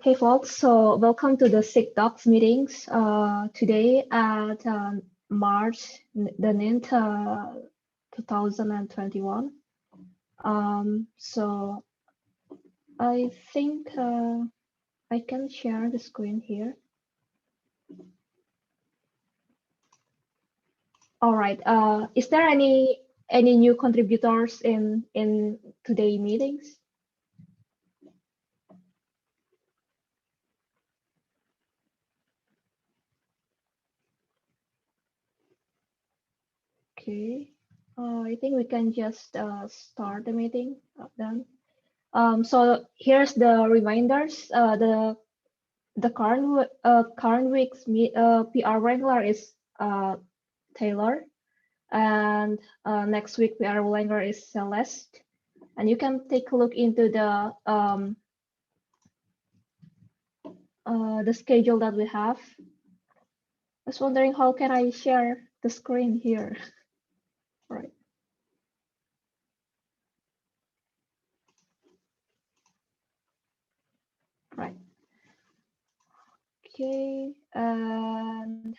Hey folks, so welcome to the SIG Docs meetings today at March the 9th, 2021. So I think I can share the screen here. All right. Is there any new contributors in today's meetings? Okay. I think we can just start the meeting then. So here's the reminders. The current week's PR wrangler is Taylor, and next week PR wrangler is Celeste. And you can take a look into the schedule that we have. I was wondering how can I share the screen here. Right. Right. Okay. And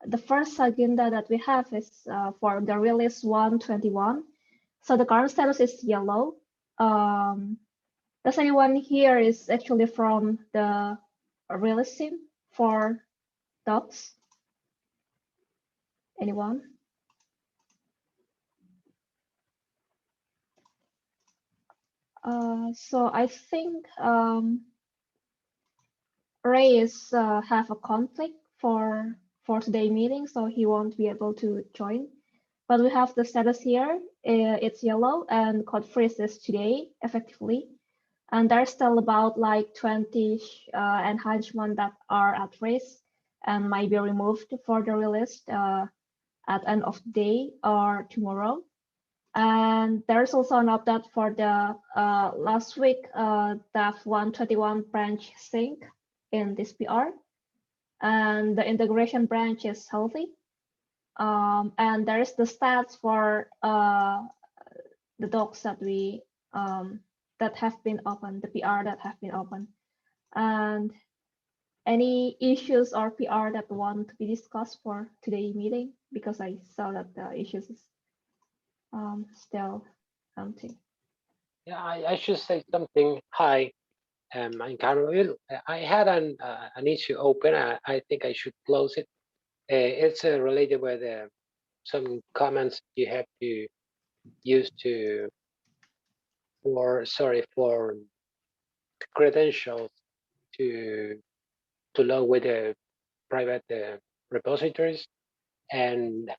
the first agenda that we have is for the release 121. So the current status is yellow. Does anyone here is actually from the release team for docs? Anyone? So I think Ray is have a conflict for today's meeting, so he won't be able to join. But we have the status here. It's yellow, and code freeze is today effectively. And there's still about like 20 enhancements that are at risk and might be removed for the release at end of the day or tomorrow. And there's also an update for the last week dev 121 branch sync in this PR. And the integration branch is healthy. And there's the stats for the docs that we that have been open, the PR that have been open, and any issues or PR that want to be discussed for today's meeting, because I saw that the issues is still empty. Yeah, I should say something. Hi, I'm Carmel. I had an issue open. I think I should close it. It's related with some comments you have to use for credentials to log with the private repositories, and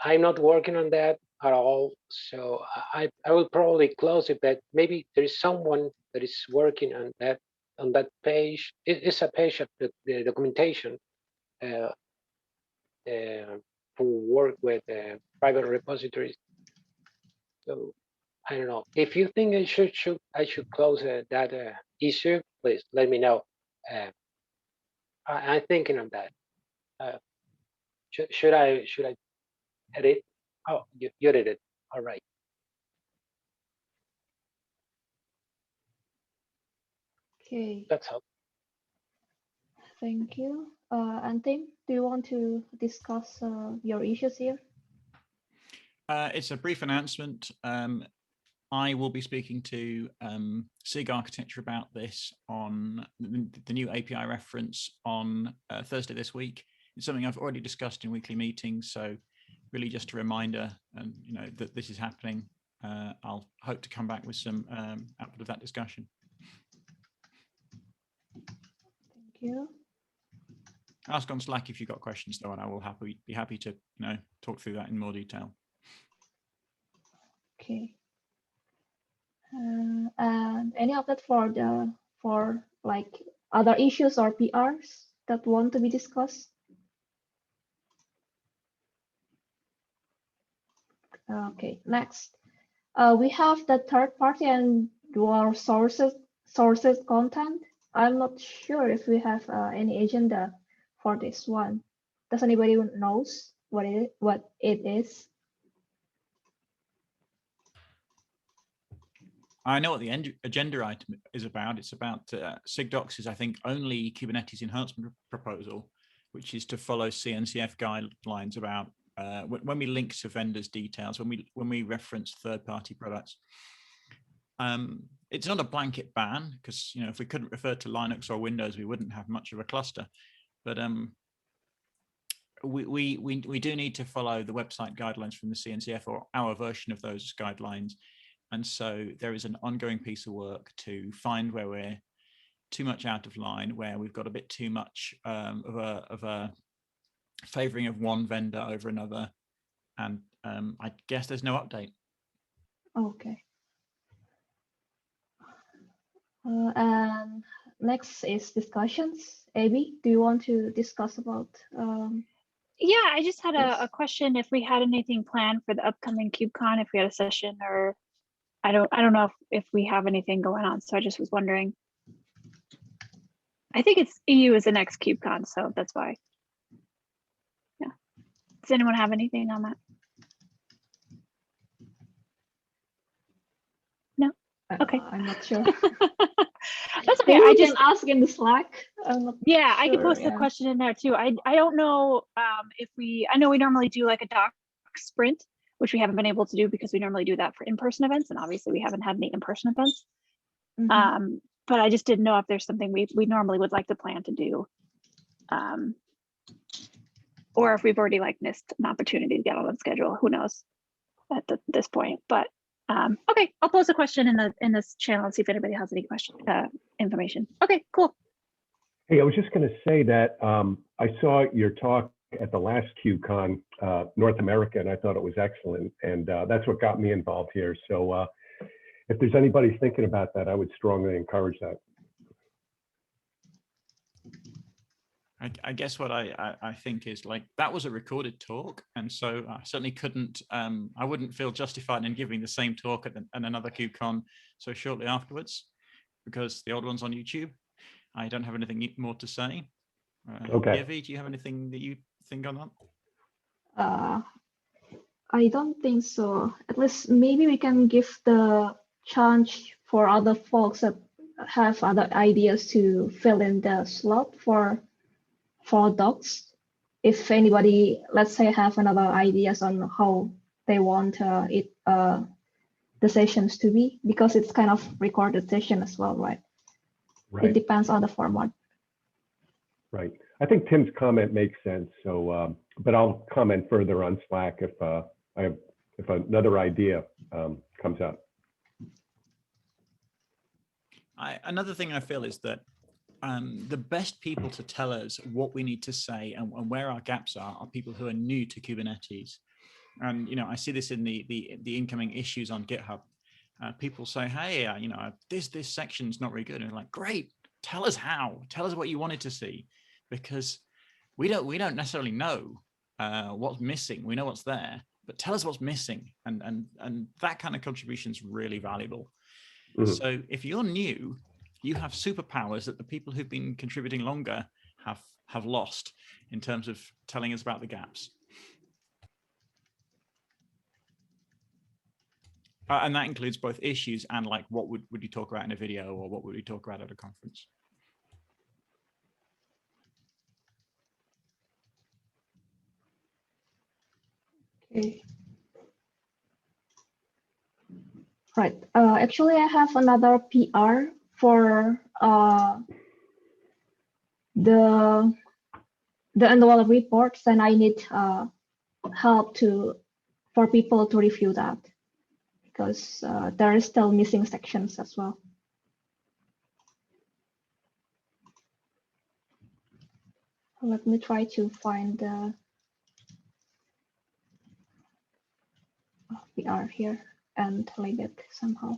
I'm not working on that at all. So I will probably close it, but maybe there is someone that is working on that page. It's a page of the documentation to work with private repositories. So I don't know. If you think I should close that issue, please let me know. I'm thinking of that. Should I edit? Oh, you did it. All right. Okay. That's all. Thank you. Antim, do you want to discuss your issues here? It's a brief announcement. I will be speaking to SIG Architecture about this on the new API reference on Thursday this week. It's something I've already discussed in weekly meetings, so really just a reminder, and that this is happening. I'll hope to come back with some output of that discussion. Thank you. Ask on Slack if you've got questions, though, and I will be happy to talk through that in more detail. Okay. And any update for like other issues or PRs that want to be discussed? Okay, next. We have the third party and dual sources content. I'm not sure if we have any agenda for this one. Does anybody knows what it is? I know what the agenda item is about. It's about SIG Docs is, I think, only Kubernetes enhancement proposal, which is to follow CNCF guidelines about when we link to vendors' details, when we reference third-party products. It's not a blanket ban, because if we couldn't refer to Linux or Windows, we wouldn't have much of a cluster. But we do need to follow the website guidelines from the CNCF, or our version of those guidelines. And so there is an ongoing piece of work to find where we're too much out of line, where we've got a bit too much of a favoring of one vendor over another. And I guess there's no update. Okay. And next is discussions. Abby, do you want to discuss about? Yeah, I just had a question. If we had anything planned for the upcoming KubeCon, if we had a session, or I don't know if we have anything going on. So I just was wondering. I think it's EU is the next KubeCon, so that's why. Yeah. Does anyone have anything on that? No. Okay. I'm not sure. That's okay. Maybe I we just can ask in the Slack. yeah, I could sure, post the question in there too. I don't know if I know we normally do like a doc sprint, which we haven't been able to do because we normally do that for in-person events, and obviously we haven't had any in-person events. Mm-hmm. But I just didn't know if there's something we normally would like to plan to do, or if we've already like missed an opportunity to get on the schedule. Who knows at this point? But okay, I'll post a question in this channel and see if anybody has any information. Okay, cool. Hey, I was just going to say that I saw your talk at the last KubeCon North America, and I thought it was excellent. And that's what got me involved here. So if there's anybody thinking about that, I would strongly encourage that. I guess what I think is, like, that was a recorded talk, and so I certainly couldn't, I wouldn't feel justified in giving the same talk at another KubeCon so shortly afterwards, because the old one's on YouTube. I don't have anything more to say. Okay. Evie, do you have anything that you think on I don't think so. At least maybe we can give the chance for other folks that have other ideas to fill in the slot for docs. If anybody, let's say, have another ideas on how they want the sessions to be, because it's kind of recorded session as well, right? It depends on the format. Right. I think Tim's comment makes sense. So, but I'll comment further on Slack if another idea comes up. Another thing I feel is that the best people to tell us what we need to say and where our gaps are people who are new to Kubernetes. And I see this in the incoming issues on GitHub. People say, hey, this section's not very good. And like, great, tell us how. Tell us what you wanted to see, because we don't necessarily know what's missing. We know what's there, but tell us what's missing. And that kind of contribution is really valuable. Mm-hmm. So if you're new, you have superpowers that the people who've been contributing longer have lost in terms of telling us about the gaps. And that includes both issues and like what would you talk about in a video, or what would you talk about at a conference. Okay. Right. Actually, I have another PR for the annual reports, and I need help for people to review that, because there is still missing sections as well. Let me try to find the PR here and link it somehow.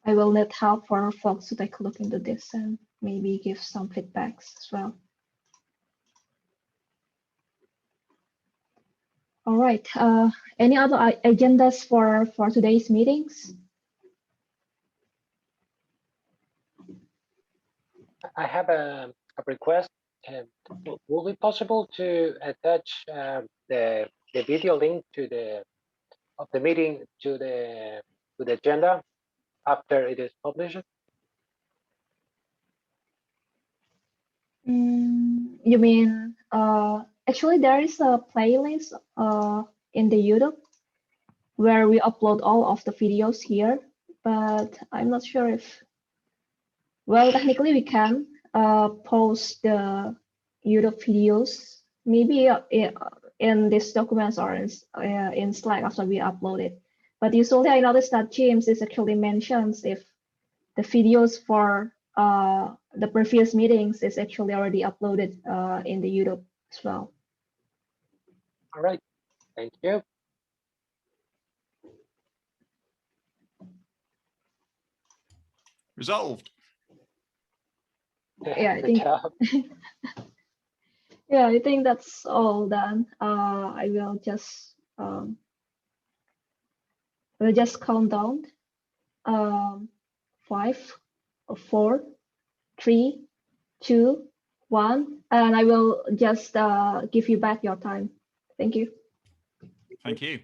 I will need help for folks to take a look into this and maybe give some feedbacks as well. All right. Any other agendas for today's meetings? I have a request. Will it be possible to attach the video link to the meeting to the agenda after it is published? You mean actually there is a playlist in the YouTube where we upload all of the videos here, but I'm not sure if, well, technically we can post the YouTube videos maybe in these documents or in Slack after we upload it. But usually I noticed that James is actually mentions if the videos for the previous meetings is actually already uploaded in the YouTube as well. All right, thank you. Resolved. Yeah, I Good think. job. Yeah, I think that's all done. I will just count down. 5, 4, 3, 2, 1, and I will just give you back your time. Thank you. Thank you.